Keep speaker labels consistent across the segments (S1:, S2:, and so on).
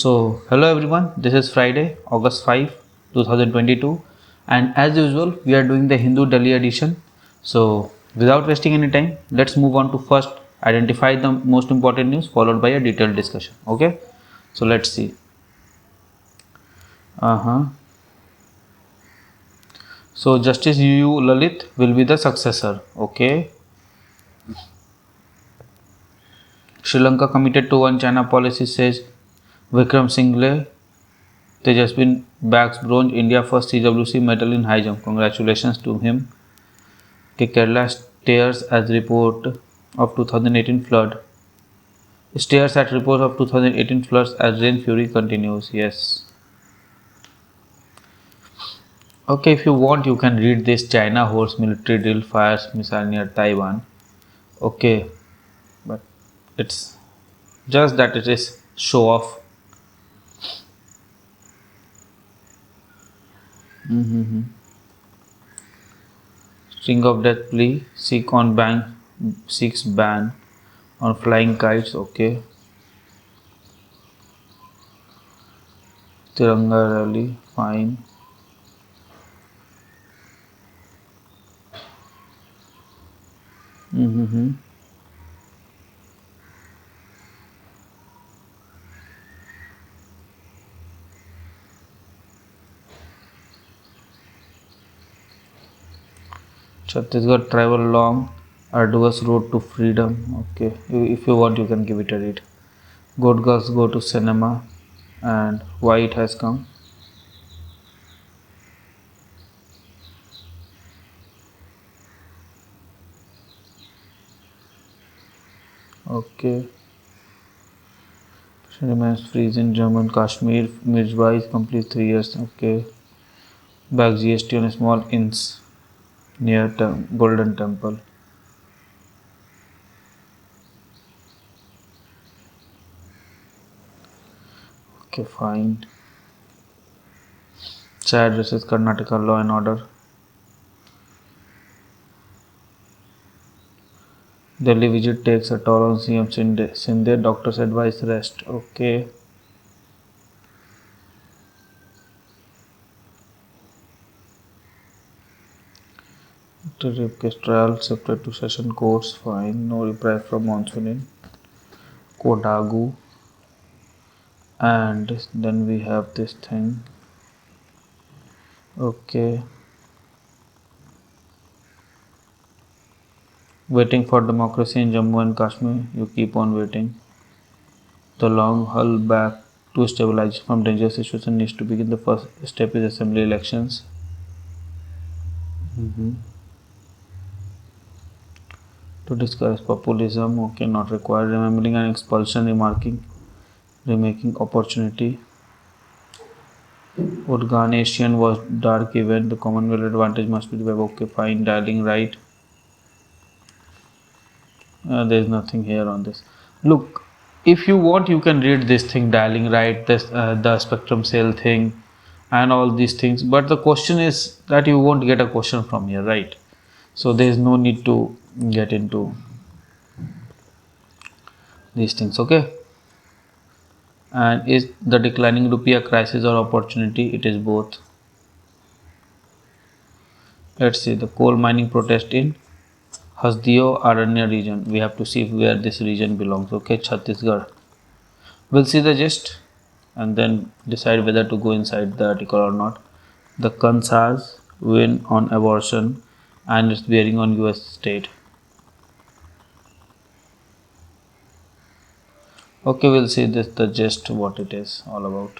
S1: Hello everyone, this is Friday, August 5, 2022, and as usual, we are doing the Hindu Delhi edition. So, without wasting any time, let's move on to first identify the most important news followed by a detailed discussion. Okay, so let's see. So, Justice UU Lalit will be the successor. Okay, Sri Lanka committed to one China policy, says Vikram Singhale. Tejaswin bags bronze, India first CWC medal in high jump. Congratulations to him. Okay, Kerala stares at report of 2018 flood. Stares at report of 2018 floods as rain fury continues. Yes. Okay, if you want, you can read this. China holds military drill, fires missile near Taiwan. Okay, but it's just that it is show off. String of death plea. Seeks ban on flying kites. Okay. Tiranga rally. Fine. Chhattisgarh travel long, arduous road to freedom. Okay, if you want, you can give it a read. Good girls go to cinema, and why it has come. Okay, she remains freeze in German Kashmir. Mirwais complete 3 years. Okay, back GST on a small inns near Golden Temple. Okay, fine. Chad addresses Karnataka law and order. Delhi visit takes a toll on CM Sindhe. Doctors advise rest. Okay. Rape case trial separate to session courts. Fine. No reply from monsoon in Kodagu. And then we have this thing. Okay. Waiting for democracy in Jammu and Kashmir. You keep on waiting. The long haul back to stabilize from dangerous situation needs to begin. The first step is assembly elections. To discourage populism. Okay, not required. Remembering an expulsion, remaking opportunity. What Ghanesian was dark event. The Commonwealth advantage must be the web. Okay, fine. Dialing right. There is nothing here on this. Look, if you want, you can read this thing, dialing right, this the spectrum cell thing, and all these things. But the question is that you won't get a question from here, right? So there is no need to get into these things. Okay. And is the declining rupee a crisis or opportunity? It is both. Let's see the coal mining protest in Hasdeo Aranya region. We have to see where this region belongs. Okay, Chhattisgarh. We'll see the gist and then decide whether to go inside the article or not. The Kansas win on abortion and its bearing on US state. Okay, we'll see this the gist what it is all about.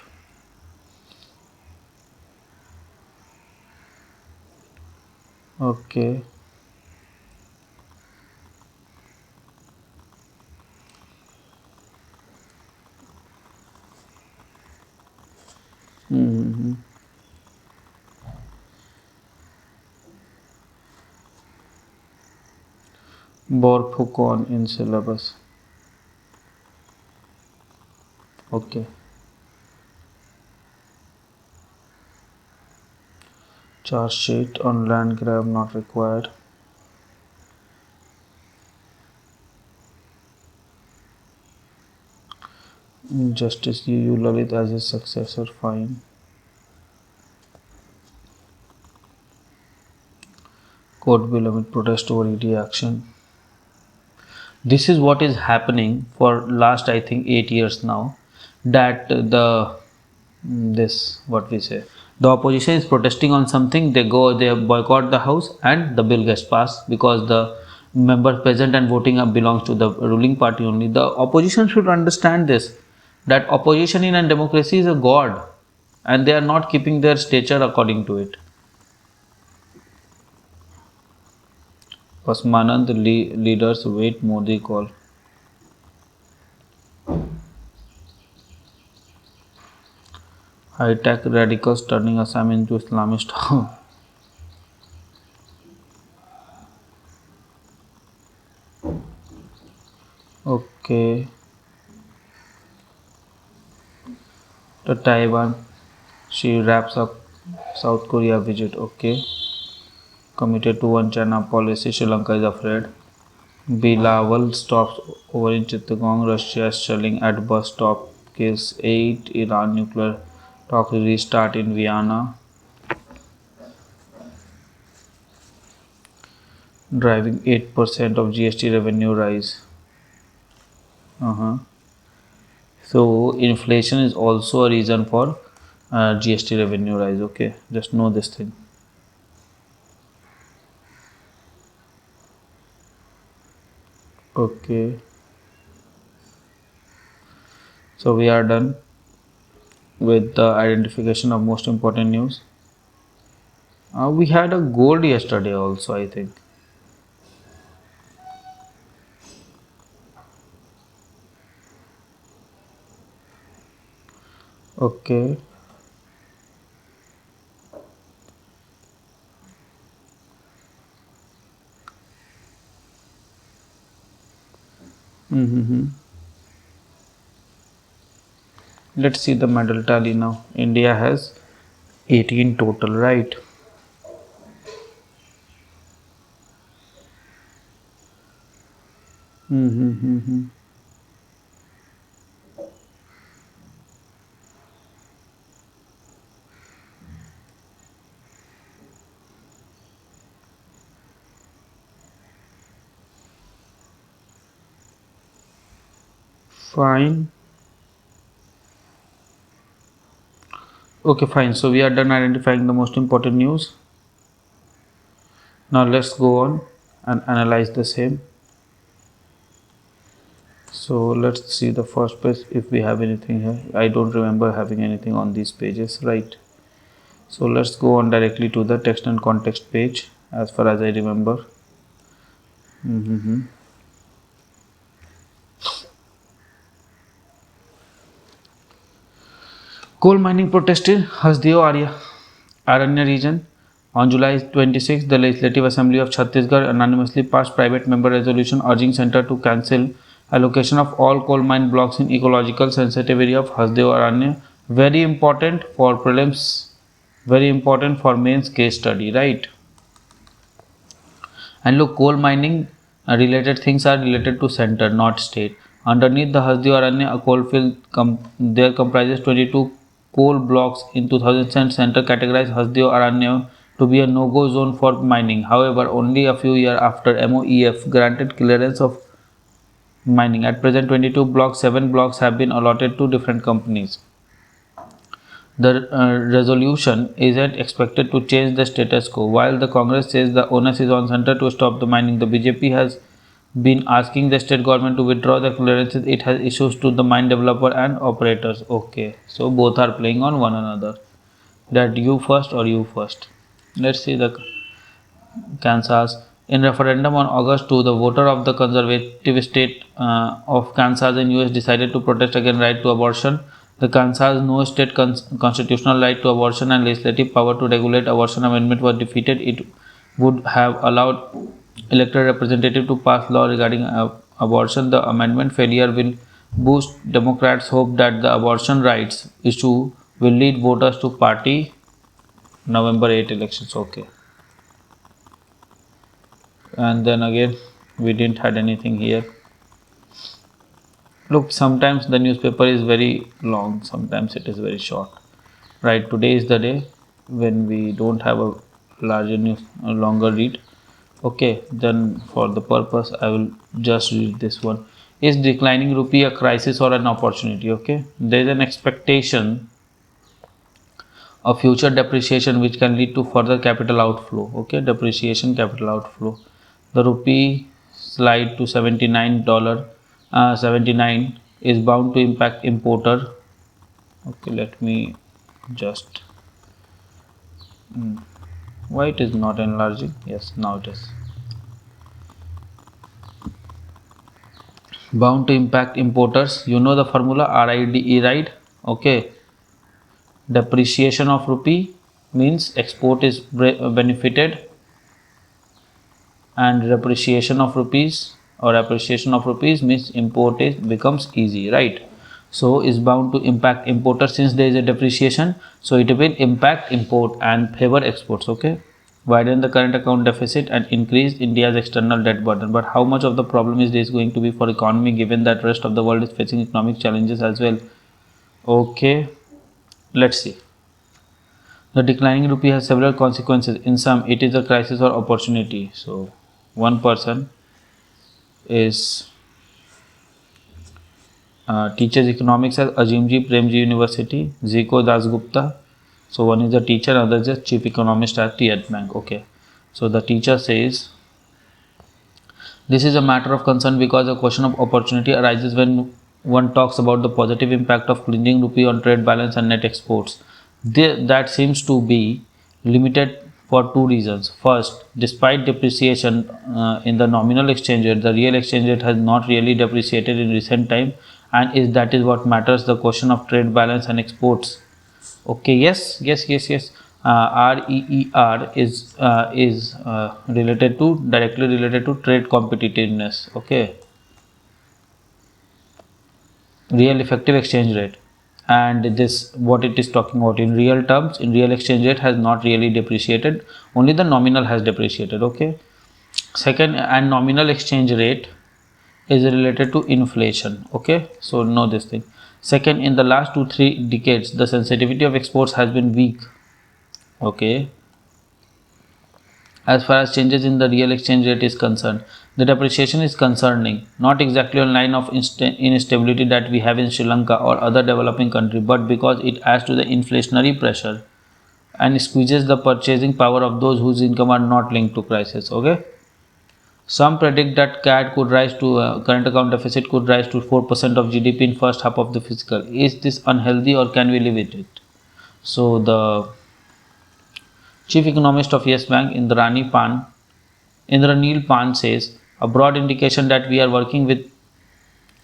S1: Okay. Borfukon in syllabus. Okay. Charge sheet on land grab not required. Justice U. Lalit as his successor. Fine. Court will amid protest over ED action. This is what is happening for last I think 8 years now, that the this what we say, the opposition is protesting on something, they boycott the house and the bill gets passed because the members present and voting up belongs to the ruling party only. The opposition should understand this, that opposition in a democracy is a god and they are not keeping their stature according to it. Pasmanand leaders wait Modi call. High-tech radicals turning Assam into Islamist. Okay. The Taiwan, she wraps up South Korea visit. Okay. Committed to one China policy. Sri Lanka is afraid. Bilawal stops over in Chittagong. Russia is shelling at bus stop. Kills 8. Iran nuclear talks restart in Vienna. Driving 8% of GST revenue rise. So inflation is also a reason for GST revenue rise. Okay, just know this thing. Okay, so we are done with the identification of most important news. We had a gold yesterday also, I think. Okay. Let's see the medal tally now. India has 18 total, right? Fine. Okay, fine. So we are done identifying the most important news. Now let's go on and analyze the same. So let's see the first page if we have anything here. I don't remember having anything on these pages, right? So let's go on directly to the text and context page as far as I remember. Coal mining protest in Hasdeo Aranya region. On July 26, the Legislative Assembly of Chhattisgarh unanimously passed private member resolution urging centre to cancel allocation of all coal mine blocks in ecological sensitive area of Hasdeo Aranya. Very important for prelims, very important for mains case study, right? And look, coal mining related things are related to center, not state. Underneath the Hasdeo Aranya, a coal field there comprises 22 coal blocks. In 2010, center categorized Hasdeo Aranya to be a no-go zone for mining. However, only a few years after MOEF granted clearance of mining. At present, 22 blocks, 7 blocks have been allotted to different companies. The resolution isn't expected to change the status quo. While the Congress says the onus is on center to stop the mining, the BJP has been asking the state government to withdraw the clearances it has issued to the mine developer and operators. Okay, so both are playing on one another. That you first or you first. Let's see the Kansas. In referendum on August 2, the voter of the conservative state of Kansas in US decided to protest against right to abortion. The Kansas no state constitutional right to abortion and legislative power to regulate abortion amendment was defeated. It would have allowed elected representative to pass law regarding abortion. The amendment failure will boost Democrats' hope that the abortion rights issue will lead voters to party November 8 elections. Okay. And then again we didn't had anything here. Look, sometimes the newspaper is very long, sometimes it is very short. Right, today is the day when we don't have a a longer read. Okay, then for the purpose, I will just read this one. Is declining rupee a crisis or an opportunity? Okay, there is an expectation of future depreciation which can lead to further capital outflow. Okay, depreciation, capital outflow. The rupee slide to $79, 79 is bound to impact importer. Okay, let me just. Why it is not enlarging? Yes, now it is. Bound to impact importers. You know the formula RIDE, right? Okay. Depreciation of rupee means export is benefited, and depreciation of rupees or appreciation of rupees means import is becomes easy, right? So is bound to impact importer since there is a depreciation, so it will impact import and favor exports. Okay, widen the current account deficit and increase India's external debt burden. But how much of the problem is this going to be for economy, given that rest of the world is facing economic challenges as well? Okay, let's see. The declining rupee has several consequences. In some, it is a crisis or opportunity. So one person is teaches economics at Azimji Premji University, Ziko Dasgupta. So one is the teacher, other is the chief economist at TED Bank. Okay, so the teacher says this is a matter of concern because the question of opportunity arises when one talks about the positive impact of cleansing rupee on trade balance and net exports. That seems to be limited for two reasons. First, despite depreciation in the nominal exchange rate, the real exchange rate has not really depreciated in recent time, and that is what matters, the question of trade balance and exports. Okay, yes. REER is related to, directly related to trade competitiveness. Okay, real effective exchange rate, and this what it is talking about in real terms. In real exchange rate has not really depreciated, only the nominal has depreciated. Okay, second, and nominal exchange rate is related to inflation. Okay, so know this thing. Second, in the last 2-3 decades the sensitivity of exports has been weak. Okay, as far as changes in the real exchange rate is concerned, the depreciation is concerning, not exactly on line of instability that we have in Sri Lanka or other developing country, but because it adds to the inflationary pressure and squeezes the purchasing power of those whose income are not linked to crisis. Okay, some predict that CAD could rise to current account deficit could rise to 4% of GDP in first half of the fiscal. Is this unhealthy or can we live with it? So the chief economist of Yes Bank, Indranil Pan says a broad indication that we are working with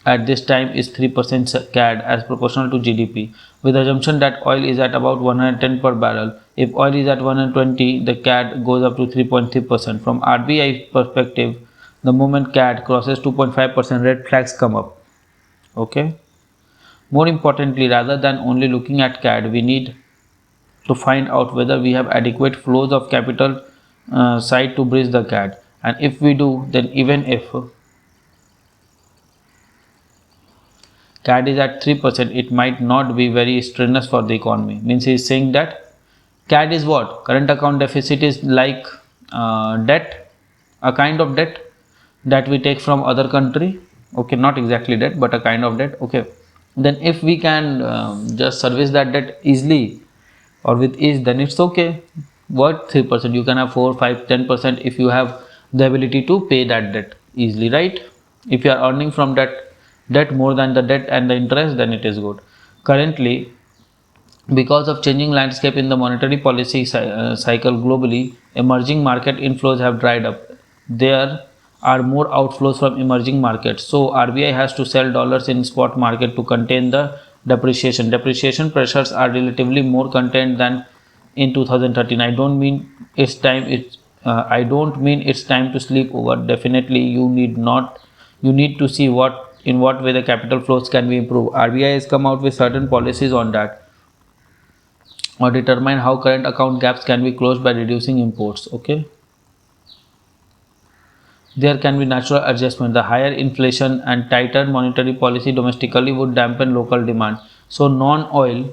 S1: at this time is 3% CAD as proportional to GDP, with assumption that oil is at about 110 per barrel. If oil is at 120, the CAD goes up to 3.3%. From RBI perspective, the moment CAD crosses 2.5%, red flags come up. Okay. More importantly, rather than only looking at CAD, we need to find out whether we have adequate flows of capital side to bridge the CAD, and if we do, then even if CAD is at 3%, it might not be very strenuous for the economy. Means he is saying that CAD is what? Current account deficit is like debt, a kind of debt that we take from other country. Okay, not exactly debt, but a kind of debt. Okay, then if we can just service that debt easily or with ease, then it's okay. What 3%? You can have 4, 5, 10% if you have the ability to pay that debt easily, right? If you are earning from that debt more than the debt and the interest, then it is good. Currently, because of changing landscape in the monetary policy cycle globally, emerging market inflows have dried up. There are more outflows from emerging markets. So RBI has to sell dollars in spot market to contain the depreciation. Depreciation pressures are relatively more contained than in 2013. I don't mean it's time to sleep over. Definitely you need to see in what way the capital flows can be improved. RBI has come out with certain policies on that, or determine how current account gaps can be closed by reducing imports. Okay, there can be natural adjustment. The higher inflation and tighter monetary policy domestically would dampen local demand. So non-oil,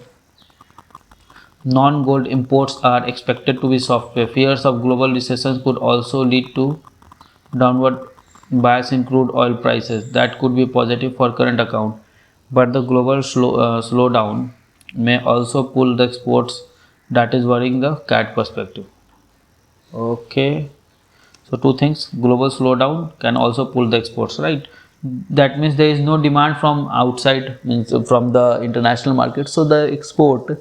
S1: non-gold imports are expected to be softer. Fears of global recession could also lead to downward bias in crude oil prices. That could be positive for current account, but the global slowdown may also pull the exports. That is worrying the CAT perspective. Okay, so two things: global slowdown can also pull the exports, right? That means there is no demand from outside, means from the international market. So the export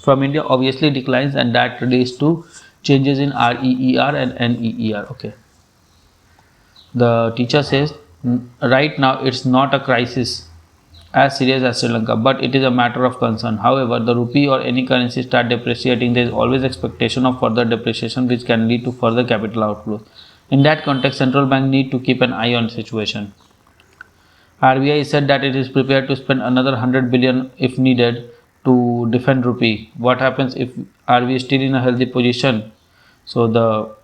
S1: from India obviously declines, and that leads to changes in REER and NEER. Okay. The teacher says, right now it's not a crisis as serious as Sri Lanka, but it is a matter of concern. However, the rupee or any currency start depreciating, there is always expectation of further depreciation, which can lead to further capital outflows. In that context, central bank need to keep an eye on the situation. RBI said that it is prepared to spend another 100 billion if needed to defend rupee. What happens if RBI is still in a healthy position? So the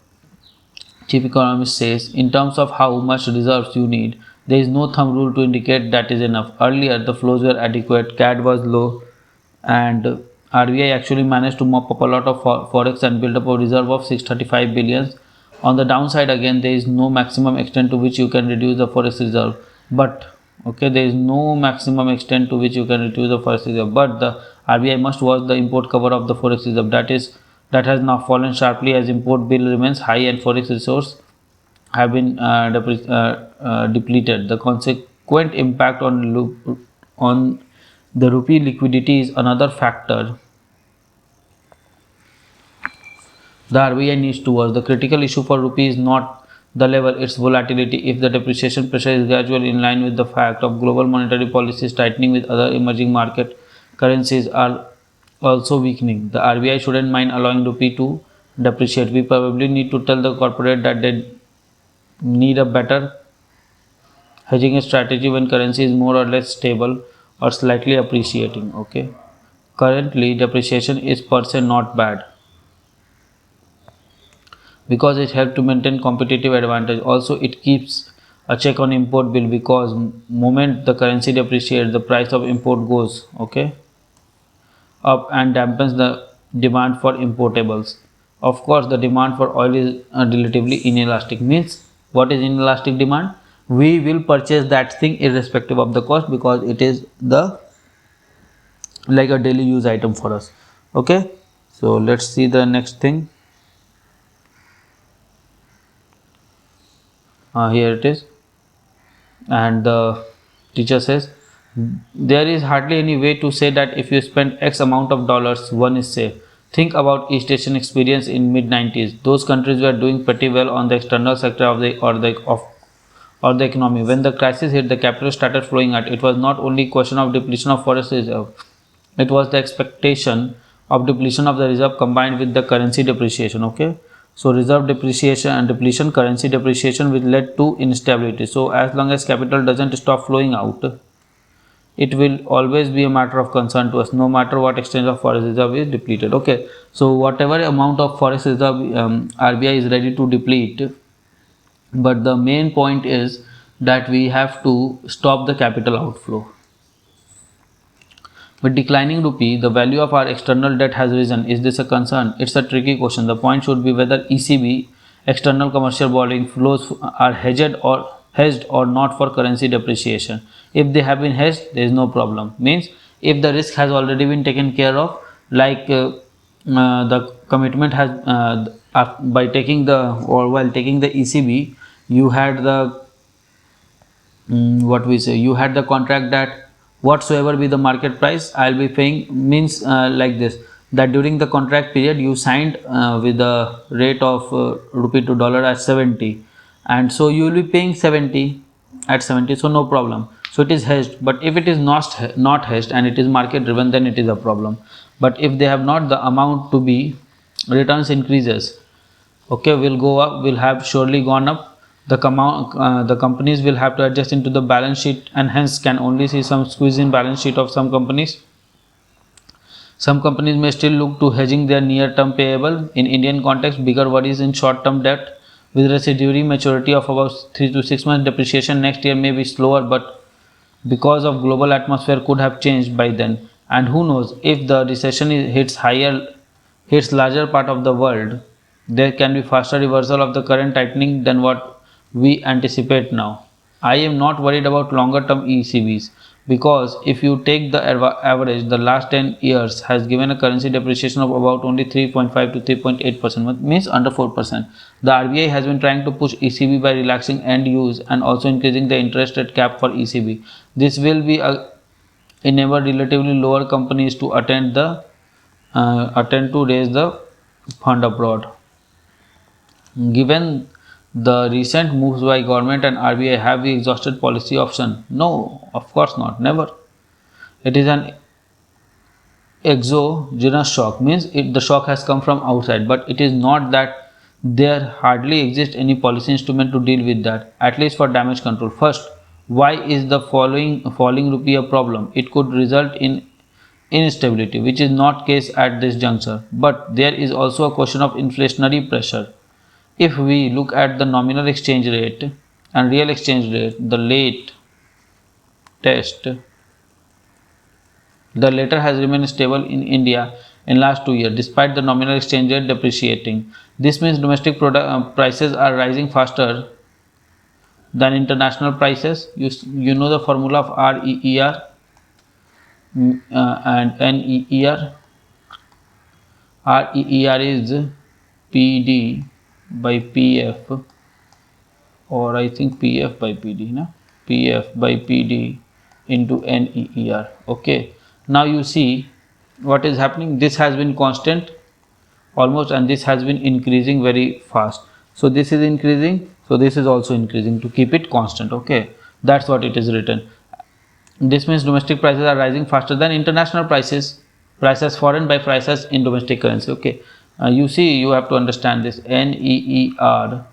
S1: chief economist says, in terms of how much reserves you need, there is no thumb rule to indicate that is enough. Earlier, the flows were adequate, CAD was low, and RBI actually managed to mop up a lot of forex and build up a reserve of 635 billions. On the downside, again, there is no maximum extent to which you can reduce the forex reserve. But okay, there is no maximum extent to which you can reduce the forex reserve. But the RBI must watch the import cover of the forex reserve. That has now fallen sharply as import bill remains high and forex resources have been depleted. The consequent impact on the rupee liquidity is another factor the RBI needs to watch. The critical issue for rupee is not the level, its volatility. If the depreciation pressure is gradually in line with the fact of global monetary policies tightening with other emerging market currencies are also weakening, the RBI shouldn't mind allowing rupee to depreciate. We probably need to tell the corporate that they need a better hedging strategy when currency is more or less stable or slightly appreciating. Okay, currently depreciation is per se not bad because it helps to maintain competitive advantage. Also, it keeps a check on import bill because moment the currency depreciates, the price of import goes up and dampens the demand for importables. Of course, the demand for oil is relatively inelastic. Means what is inelastic demand? We will purchase that thing irrespective of the cost because it is the like a daily use item for us. Okay, so let's see the next thing. Here it is, and the teacher says there is hardly any way to say that if you spend X amount of dollars, one is safe. Think about East Asian experience in mid-90s. Those countries were doing pretty well on the external sector of the economy. When the crisis hit, the capital started flowing out. It was not only question of depletion of forex reserve. It was the expectation of depletion of the reserve combined with the currency depreciation. Okay, so reserve depreciation and depletion, currency depreciation, which led to instability. So as long as capital doesn't stop flowing out, it will always be a matter of concern to us, no matter what extent of forex reserve is depleted. Okay, so whatever amount of forex reserve RBI is ready to deplete, but the main point is that we have to stop the capital outflow. With declining rupee, the value of our external debt has risen. Is this a concern? It's a tricky question. The point should be whether ECB external commercial borrowing flows are hedged or not for currency depreciation. If they have been hedged, there is no problem. Means if the risk has already been taken care of, like the commitment has by taking the or while taking the ECB, you had the what we say, you had the contract that whatsoever be the market price I'll be paying, means like this, that during the contract period you signed with the rate of rupee to dollar at 70, and so you will be paying 70 at 70, so no problem. So it is hedged. But if it is not hedged and it is market driven, then it is a problem. But if they have not, the amount to be returns increases, okay, will go up, will have surely gone up. The companies will have to adjust into the balance sheet and hence can only see some squeeze in balance sheet of some companies. Some companies may still look to hedging their near term payable. In Indian context, bigger worries in short term debt with residuary maturity of about 3 to 6 months. Depreciation next year may be slower, but because of global atmosphere could have changed by then. And who knows, if the recession hits larger part of the world, there can be faster reversal of the current tightening than what we anticipate now. I am not worried about longer term ECBs, because if you take the average, the last 10 years has given a currency depreciation of about only 3.5 to 3.8%, means under 4%. The RBI has been trying to push ECB by relaxing end use and also increasing the interest rate cap for ECB. This will be enable relatively lower companies to attend to raise the fund abroad. Given the recent moves by government and RBI, have we exhausted policy option? No, of course not, never. It is an exogenous shock, means the shock has come from outside, but it is not that there hardly exists any policy instrument to deal with that, at least for damage control. First, why is the falling rupee a problem? It could result in instability, which is not case at this juncture, but there is also a question of inflationary pressure. If we look at the nominal exchange rate and real exchange rate, the latter has remained stable in India in last 2 years despite the nominal exchange rate depreciating. This means domestic prices are rising faster than international prices. You know the formula of REER and NEER. REER is PD by PF, or I think PF by PD, no? PF by PD into NEER. Okay, now you see what is happening. This has been constant almost, and this has been increasing very fast. So this is increasing, so this is also increasing to keep it constant. Okay, that's what it is written. This means domestic prices are rising faster than international prices foreign by prices in domestic currency. Okay, you see, you have to understand this NEER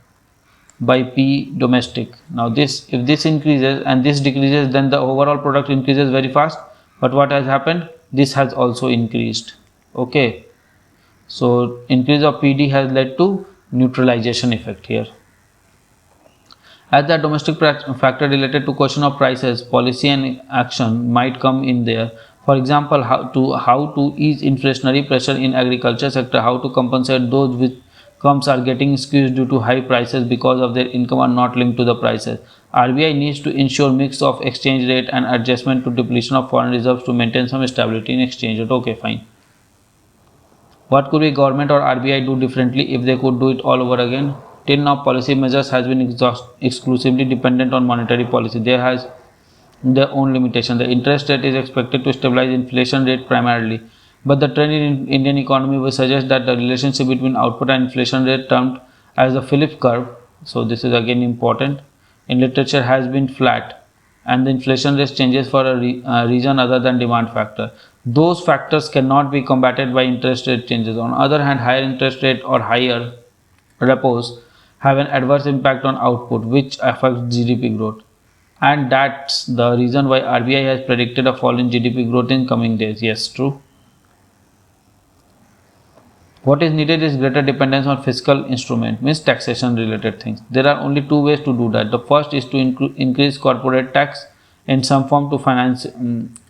S1: by P domestic. Now this, if this increases and this decreases, then the overall product increases very fast. But what has happened? This has also increased. Okay, so increase of PD has led to neutralization effect here. As the domestic factor related to question of prices, policy and action might come in there. For example, how to ease inflationary pressure in agriculture sector, how to compensate those with incomes are getting squeezed due to high prices because of their income are not linked to the prices. RBI needs to ensure mix of exchange rate and adjustment to depletion of foreign reserves to maintain some stability in exchange rate. Okay, fine. What could be government or RBI do differently if they could do it all over again? Till now, policy measures has been exclusively dependent on monetary policy. There has their own limitation. The interest rate is expected to stabilize inflation rate primarily, but the trend in Indian economy will suggest that the relationship between output and inflation rate, termed as the Phillips curve, so this is again important, in literature has been flat, and the inflation rate changes for a reason other than demand factor. Those factors cannot be combated by interest rate changes. On the other hand, higher interest rate or higher repos have an adverse impact on output, which affects GDP growth. And that's the reason why RBI has predicted a fall in GDP growth in coming days. Yes, true. What is needed is greater dependence on fiscal instrument, means taxation related things. There are only two ways to do that. The first is to increase corporate tax in some form to finance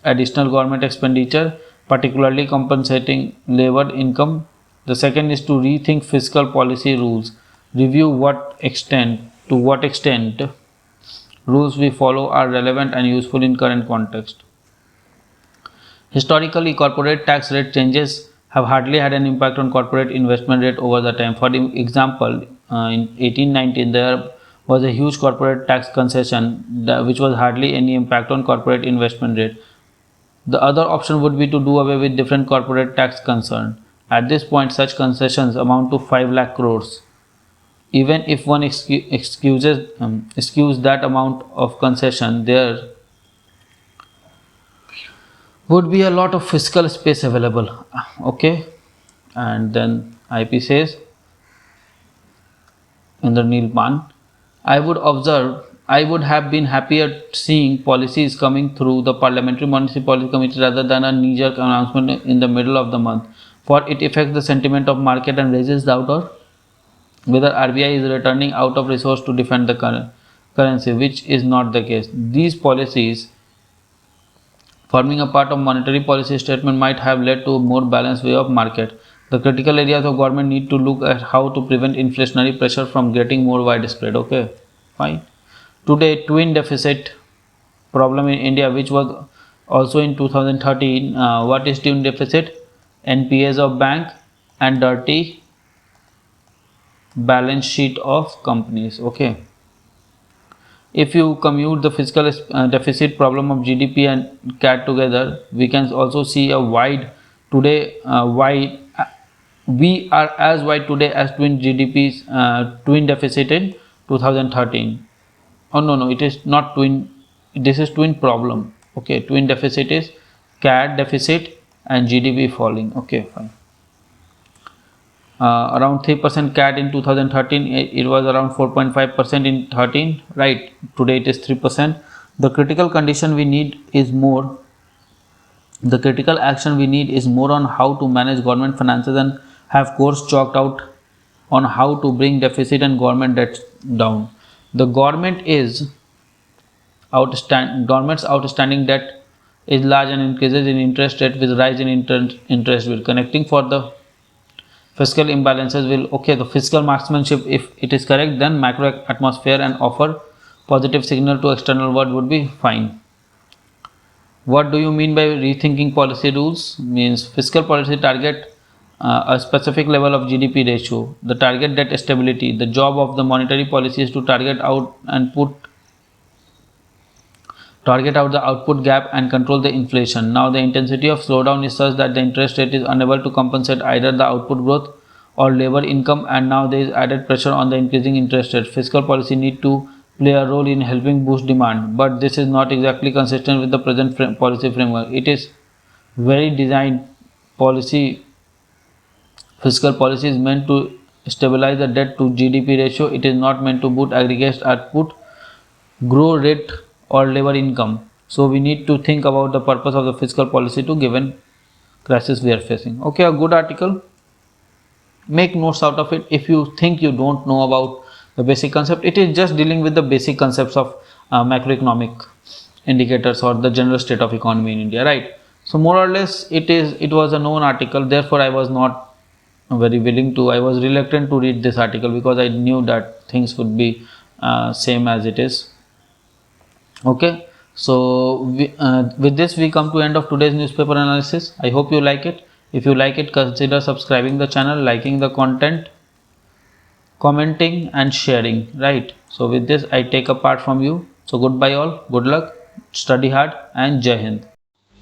S1: additional government expenditure, particularly compensating labor income. The second is to rethink fiscal policy rules, review to what extent rules we follow are relevant and useful in current context. Historically, corporate tax rate changes have hardly had an impact on corporate investment rate over the time. For example, in 1819 there was a huge corporate tax concession which was hardly any impact on corporate investment rate. The other option would be to do away with different corporate tax concern. At this point, such concessions amount to 5 lakh crores. Even if one excuse that amount of concession, there would be a lot of fiscal space available. Okay, and then IP says in the Neelpan, I would have been happier seeing policies coming through the Parliamentary Monetary Policy Committee rather than a knee-jerk announcement in the middle of the month, for it affects the sentiment of market and raises doubt or whether RBI is returning out of resource to defend the currency, which is not the case. These policies forming a part of monetary policy statement might have led to a more balanced way of market. The critical areas of government need to look at how to prevent inflationary pressure from getting more widespread. Okay, fine. Today, twin deficit problem in India, which was also in 2013. What is twin deficit? NPAs of bank and dirty balance sheet of companies. Okay. If you commute the fiscal deficit problem of GDP and CAD together, we can also see a wide today we are as wide today as twin GDP's twin deficit in 2013. Oh no, it is not twin. This is twin problem. Okay, twin deficit is CAD deficit and GDP falling. Okay, fine. Around 3% CAD in 2013, it was around 4.5% in 13, right? Today it is 3%. The critical condition we need is more. The critical action we need is more on how to manage government finances and have course chalked out on how to bring deficit and government debt down. The government's outstanding debt is large and increases in interest rate with rise in interest bill. Connecting for the fiscal imbalances will, okay, the fiscal marksmanship, if it is correct, then macro atmosphere and offer positive signal to external world would be fine. What do you mean by rethinking policy rules? Means fiscal policy target a specific level of GDP ratio, the target debt stability. The job of the monetary policy is to target out the output gap and control the inflation. Now the intensity of slowdown is such that the interest rate is unable to compensate either the output growth or labor income, and now there is added pressure on the increasing interest rate. Fiscal policy need to play a role in helping boost demand, but this is not exactly consistent with the present policy framework. It is very designed policy. Fiscal policy is meant to stabilize the debt to GDP ratio. It is not meant to boost aggregate output, grow rate or labor income. So we need to think about the purpose of the fiscal policy to given crisis we are facing. Okay, a good article. Make notes out of it. If you think you don't know about the basic concept, it is just dealing with the basic concepts of macroeconomic indicators or the general state of economy in India, right? So more or less it was a known article, therefore I was not very willing to, I was reluctant to read this article because I knew that things would be same as it is. Okay, so with this we come to end of today's newspaper analysis. I hope you like it. If you like it, consider subscribing the channel, liking the content, commenting and sharing, right? So with this I take a part from you. So goodbye all, good luck, study hard and Jai Hind.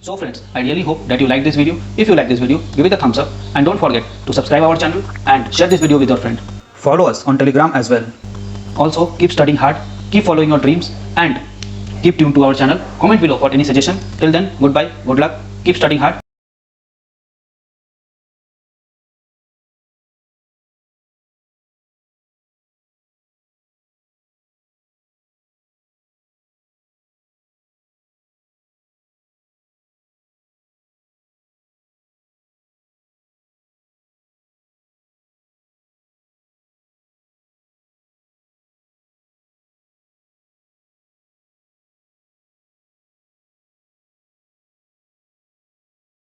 S2: So friends, I really hope that you like this video. If you like this video, give it a thumbs up and don't forget to subscribe our channel and share this video with your friend. Follow us on Telegram as well. Also keep studying hard, keep following your dreams and keep tuned to our channel. Comment below for any suggestion. Till then, goodbye, good luck, keep studying hard.